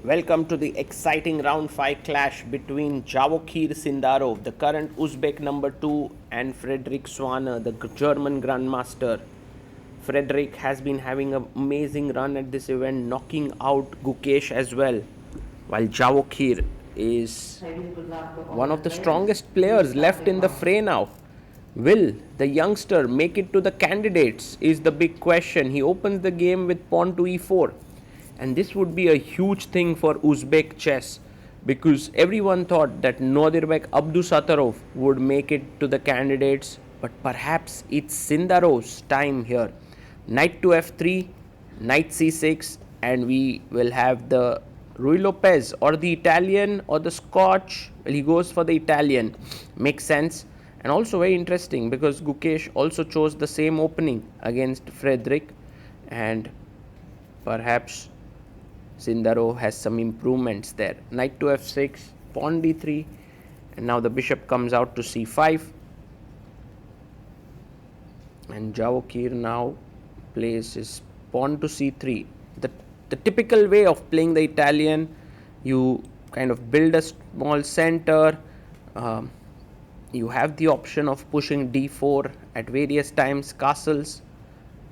Welcome to the exciting round 5 clash between Javokhir Sindarov, the current Uzbek number 2, and Frederik Svane, the German Grandmaster. Frederik has been having an amazing run at this event, knocking out Gukesh as well, while Javokhir is one of the strongest players left in the fray now. Will the youngster make it to the candidates is the big question. He opens the game with pawn to e4. And this would be a huge thing for Uzbek chess because everyone thought that Nodirbek Abdusattorov would make it to the candidates, but perhaps it's Sindarov's time here. Knight to f3, knight c6, and we will have the Rui Lopez or the Italian or the Scotch. Well, he goes for the Italian. Makes sense. And also very interesting because Gukesh also chose the same opening against Frederik, and perhaps Sindarov has some improvements there. Knight to f6, pawn d3, and now the bishop comes out to c5. And Javokhir now plays his pawn to c3. The typical way of playing the Italian, you kind of build a small center. You have the option of pushing d4 at various times, castles.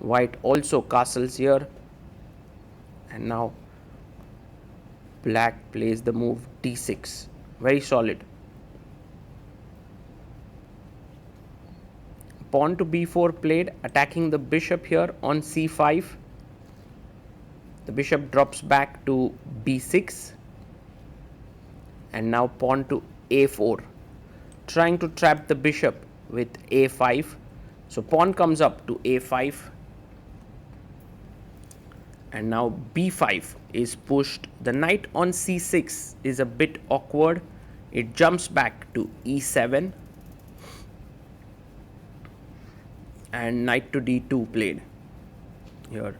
White also castles here. And now Black plays the move d6. Very solid. Pawn to b4 played, attacking the bishop here on c5. The bishop drops back to b6. And now pawn to a4. Trying to trap the bishop with a5. So pawn comes up to a5. And now b5 is pushed. The knight on c6 is a bit awkward. It jumps back to e7. And knight to d2 played here.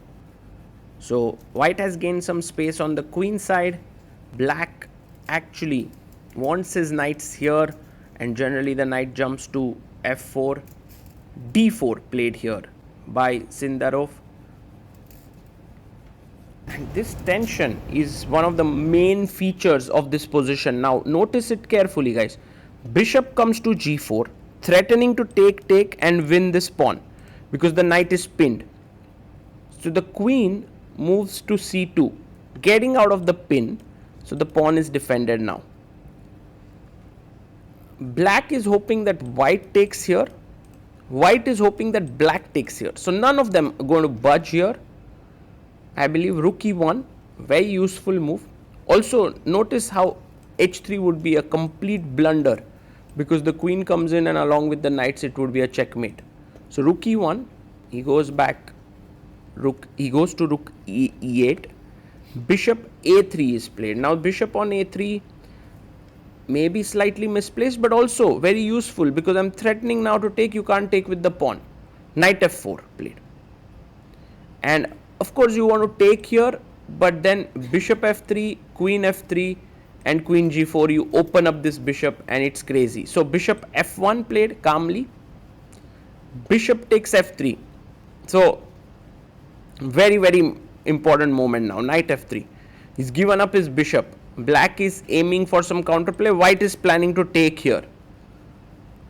So white has gained some space on the queen side. Black actually wants his knights here, and generally the knight jumps to f4. d4 played here by Sindarov. And this tension is one of the main features of this position. Now notice it carefully, guys. Bishop comes to g4, threatening to take and win this pawn because the knight is pinned. So the queen moves to c2, getting out of the pin. So the pawn is defended now. Black is hoping that white takes here. White is hoping that black takes here. So none of them are going to budge here. I believe rook e1, very useful move. Also notice how h3 would be a complete blunder because the queen comes in and along with the knights it would be a checkmate. So rook e1, he goes back, he goes to rook e8. Bishop a3 is played. Now bishop on a3 may be slightly misplaced but also very useful because I'm threatening now to take, you can't take with the pawn. Knight f4 played. And of course you want to take here, but then bishop f3, queen f3 and queen g4, you open up this bishop and it's crazy. So bishop f1 played calmly. Bishop takes f3. So very important moment now. Knight f3. He's given up his bishop. Black is aiming for some counterplay. White is planning to take here.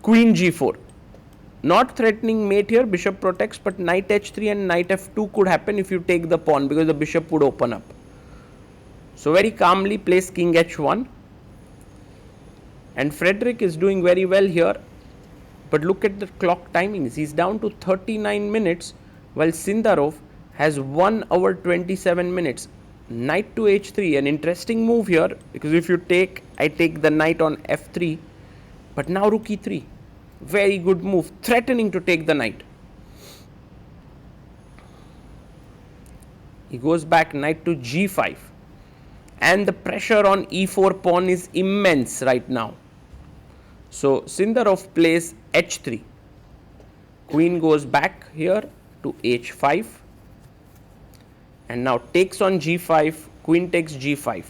Queen g4. Not threatening mate here, bishop protects, but knight h3 and knight f2 could happen if you take the pawn because the bishop would open up. So very calmly plays king h1. And Frederik is doing very well here. But look at the clock timings. He's down to 39 minutes while Sindarov has 1 hour 27 minutes. Knight to h3, an interesting move here because if you take, I take the knight on f3. But now rook e3. Very good move, threatening to take the knight. He goes back, knight to g5. And the pressure on e4 pawn is immense right now. So Sindarov plays h3. Queen goes back here to h5. And now takes on g5, queen takes g5.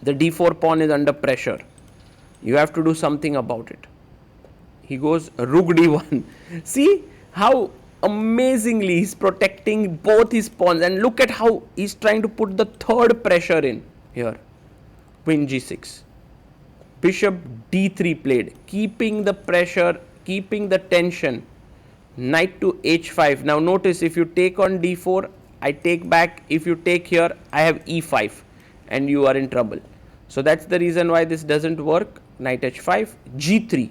The d4 pawn is under pressure. You have to do something about it. He goes rook d1. See how amazingly he's protecting both his pawns, and look at how he's trying to put the third pressure in here. Queen g6, bishop d3 played, keeping the pressure, keeping the tension. Knight to h5. Now notice, if you take on d4, I take back. If you take here, I have e5 and you are in trouble. So that's the reason why this doesn't work. Knight h5, g3,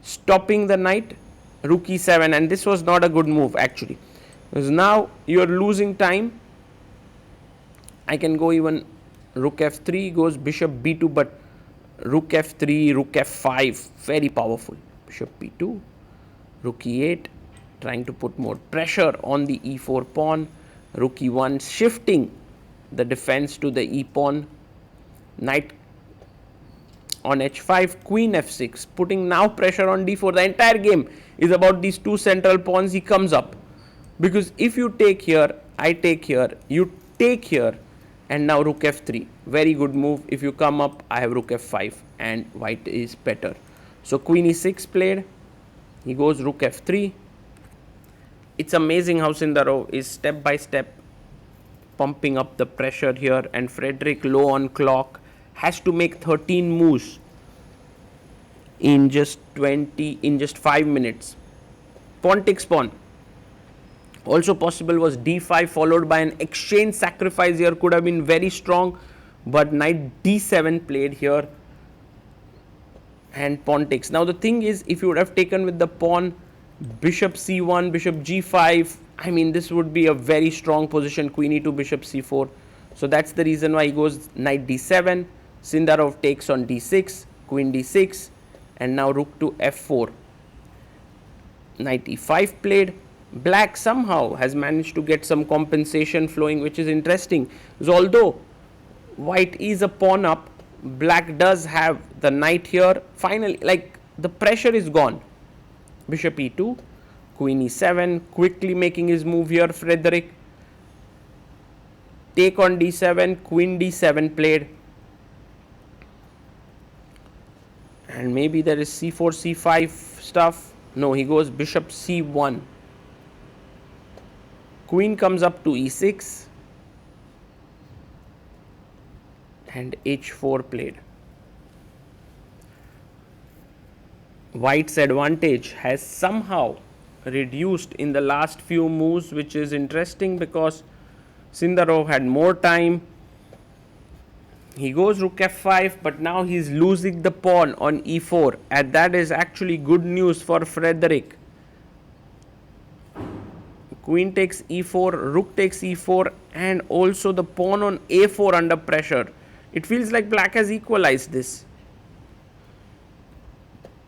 stopping the knight, rook e7, and this was not a good move actually, because now you are losing time. I can go even rook f3, goes bishop b2, but rook f3, rook f5, very powerful. Bishop b2, rook e8, trying to put more pressure on the e4 pawn. Rook e1, shifting the defense to the e pawn. Knight on h5, queen f6, putting now pressure on d4. The entire game is about these two central pawns. He comes up, because if you take here, I take here, you take here, and now rook f3, very good move. If you come up, I have rook f5 and white is better. So queen e6 played, he goes rook f3. It's amazing how Sindarov is step by step pumping up the pressure here, and Frederik, low on clock, has to make 13 moves in just 5 minutes. Pawn takes pawn. Also possible was d5 followed by an exchange sacrifice here, could have been very strong, but knight d7 played here and pawn takes. Now the thing is, if you would have taken with the pawn, bishop c1, bishop g5, I mean this would be a very strong position, queen e2, bishop c4. So that's the reason why he goes knight d7, Sindarov takes on d6, queen d6, and now rook to f4. Knight e5 played. Black somehow has managed to get some compensation flowing, which is interesting, because although white is a pawn up, black does have the knight here. Finally, like, the pressure is gone. Bishop e2, queen e7, quickly making his move here, Frederik. Take on d7, queen d7 played. And maybe there is c4, c5 stuff. No, he goes bishop c1. Queen comes up to e6 and h4 played. White's advantage has somehow reduced in the last few moves, which is interesting because Sindarov had more time. He goes rook f5, but now he's losing the pawn on e4, and that is actually good news for Frederik. Queen takes e4, rook takes e4, and also the pawn on a4 under pressure. It feels like black has equalized this.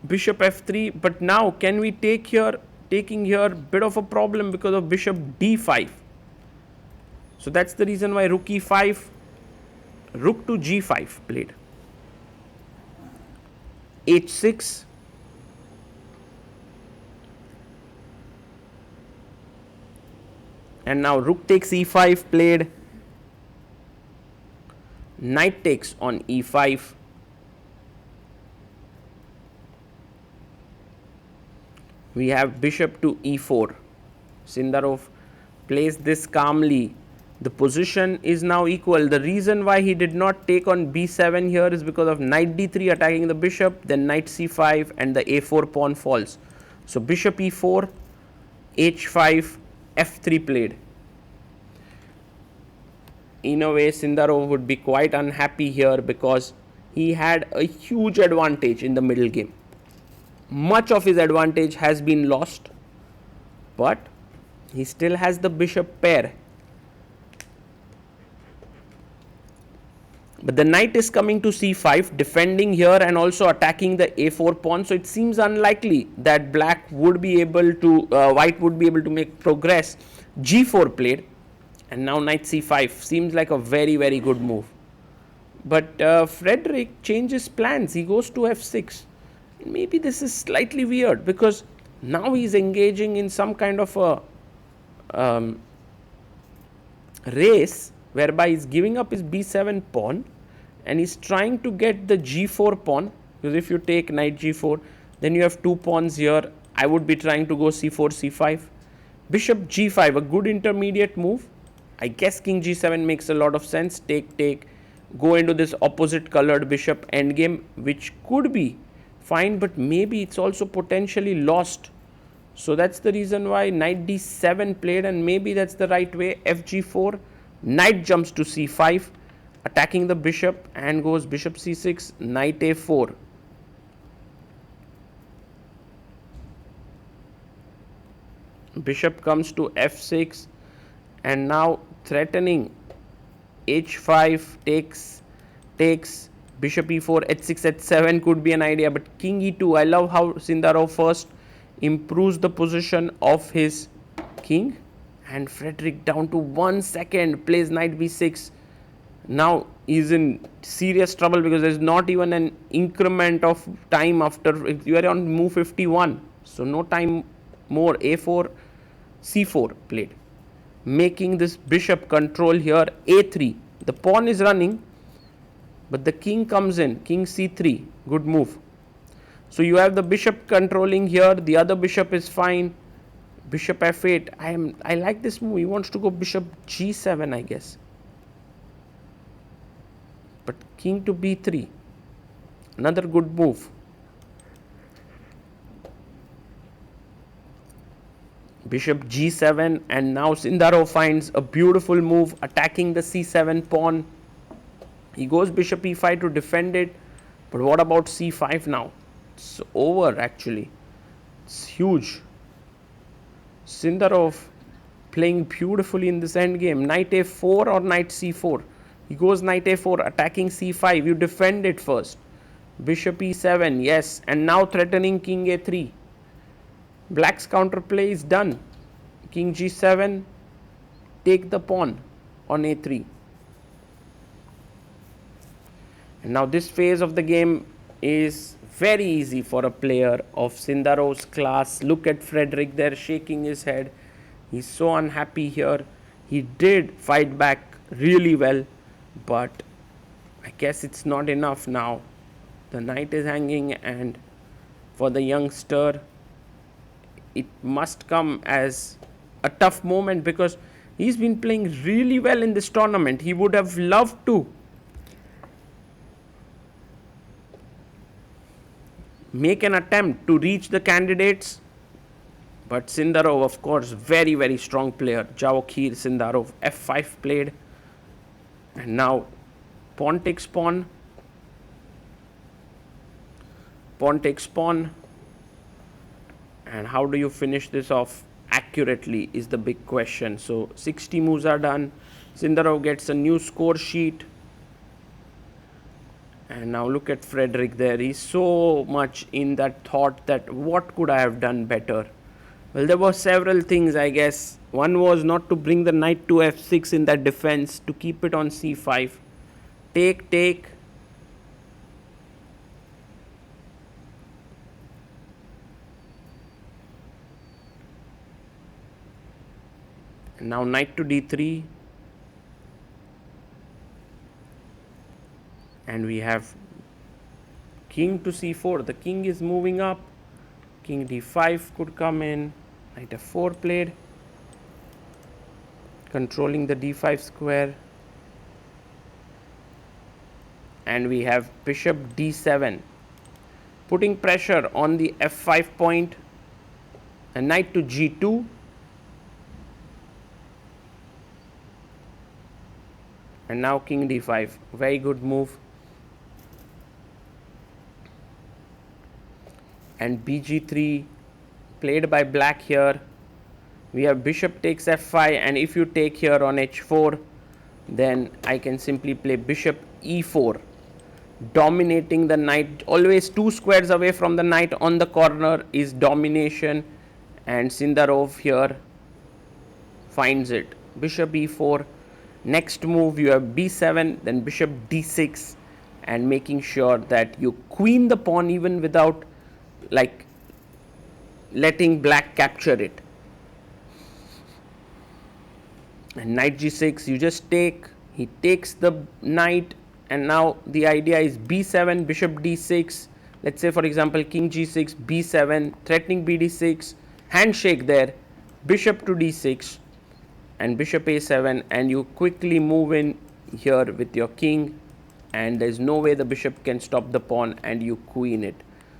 Bishop f3, but now can we take here? Taking here, bit of a problem because of bishop d5. So that's the reason why rook e5, rook to g5 played. h6, and now rook takes e5 played. Knight takes on e5. We have bishop to e4. Sindarov plays this calmly. The position is now equal. The reason why he did not take on b7 here is because of knight d3 attacking the bishop, then knight c5, and the a4 pawn falls. So bishop e4, h5, f3 played. In a way, Sindarov would be quite unhappy here because he had a huge advantage in the middle game. Much of his advantage has been lost, but he still has the bishop pair. But the knight is coming to c5, defending here and also attacking the a4 pawn. So it seems unlikely that black would be able to, white would be able to make progress. g4 played, and now knight c5 seems like a very, very good move. But Frederik changes plans. He goes to f6. Maybe this is slightly weird because now he's engaging in some kind of a race whereby he's giving up his b7 pawn and he's trying to get the g4 pawn, because if you take knight g4, then you have two pawns here. I would be trying to go c4, c5. Bishop g5, a good intermediate move. I guess king g7 makes a lot of sense. Take, take, go into this opposite colored bishop endgame, which could be fine, but maybe it's also potentially lost. So that's the reason why knight d7 played, and maybe that's the right way. fg4, knight jumps to c5, attacking the bishop, and goes bishop c6, knight a4. Bishop comes to f6, and now threatening h5, takes, bishop e4, h6, h7 could be an idea, but king e2. I love how Sindarov first improves the position of his king, and Frederik down to 1 second plays knight b6. Now he's in serious trouble because there's not even an increment of time after. If you are on move 51, so no time more. a4, c4 played, making this bishop control here. a3, the pawn is running, but the king comes in, king c3, good move. So you have the bishop controlling here, the other bishop is fine. Bishop f8, I like this move. He wants to go bishop g7, I guess. But king to b3, another good move. Bishop g7, and now Sindarov finds a beautiful move, attacking the c7 pawn. He goes bishop e5 to defend it, but what about c5 now? It's over actually. It's huge. Sindarov playing beautifully in this endgame. Knight a4 or knight c4. He goes knight a4, attacking c5. You defend it first. Bishop e7, yes, and now threatening king a3. Black's counterplay is done. King g7, take the pawn on a3. And now this phase of the game is very easy for a player of Sindarov's class. Look at Frederik there shaking his head. He's so unhappy here. He did fight back really well, but I guess it's not enough now. The knight is hanging, and for the youngster, it must come as a tough moment because he's been playing really well in this tournament. He would have loved to make an attempt to reach the candidates, but Sindarov, of course, very, very strong player. Javokhir Sindarov, f5 played, and now pawn takes pawn, pawn takes pawn. And how do you finish this off accurately is the big question. So 60 moves are done. Sindarov gets a new score sheet. And now look at Frederik there. He's so much in that thought that what could I have done better? Well, there were several things, I guess. One was not to bring the knight to f6 in that defense, to keep it on c5. Take, take. And now knight to d3. And we have king to c4. The king is moving up. King d5 could come in. Knight f4 played, controlling the d5 square. And we have bishop d7, putting pressure on the f5 point. And knight to g2. And now king d5. Very good move. And bg3 played by black here. We have bishop takes f5, and if you take here on h4, then I can simply play bishop e4, dominating the knight. Always 2 squares away from the knight on the corner is domination, and Sindarov here finds it. Bishop e4. Next move you have b7, then bishop d6, and making sure that you queen the pawn even without like letting black capture it. And knight g6, you just take, he takes the knight, and now the idea is b7, bishop d6. Let's say for example king g6, b7, threatening bd6, handshake there, bishop to d6 and bishop a7, and you quickly move in here with your king, and there's no way the bishop can stop the pawn, and you queen it.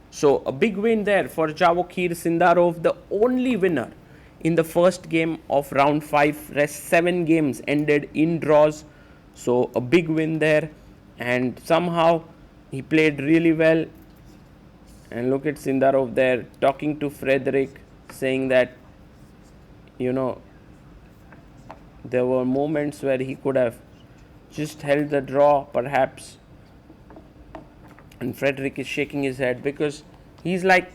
So a big win there for Javokhir Sindarov, the only winner in the first game of round 5. Rest 7 games ended in draws. So a big win there, and somehow he played really well. And look at Sindarov there talking to Frederik, saying that, you know, there were moments where he could have just held the draw perhaps. And Frederik is shaking his head because he's like,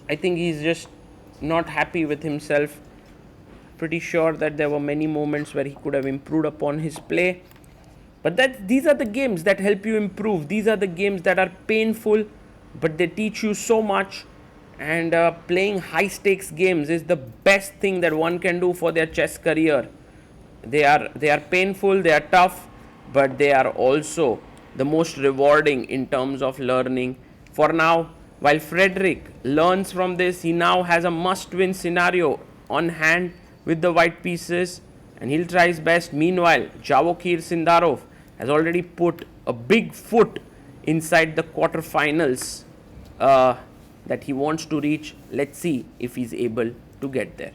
I think he's just not happy with himself. Pretty sure that there were many moments where he could have improved upon his play. But these are the games that help you improve. These are the games that are painful, but they teach you so much. And playing high stakes games is the best thing that one can do for their chess career. They are painful, they are tough, but they are also the most rewarding in terms of learning. For now, while Frederik learns from this, he now has a must-win scenario on hand with the white pieces, and he'll try his best. Meanwhile, Javokhir Sindarov has already put a big foot inside the quarterfinals that he wants to reach. Let's see if he's able to get there.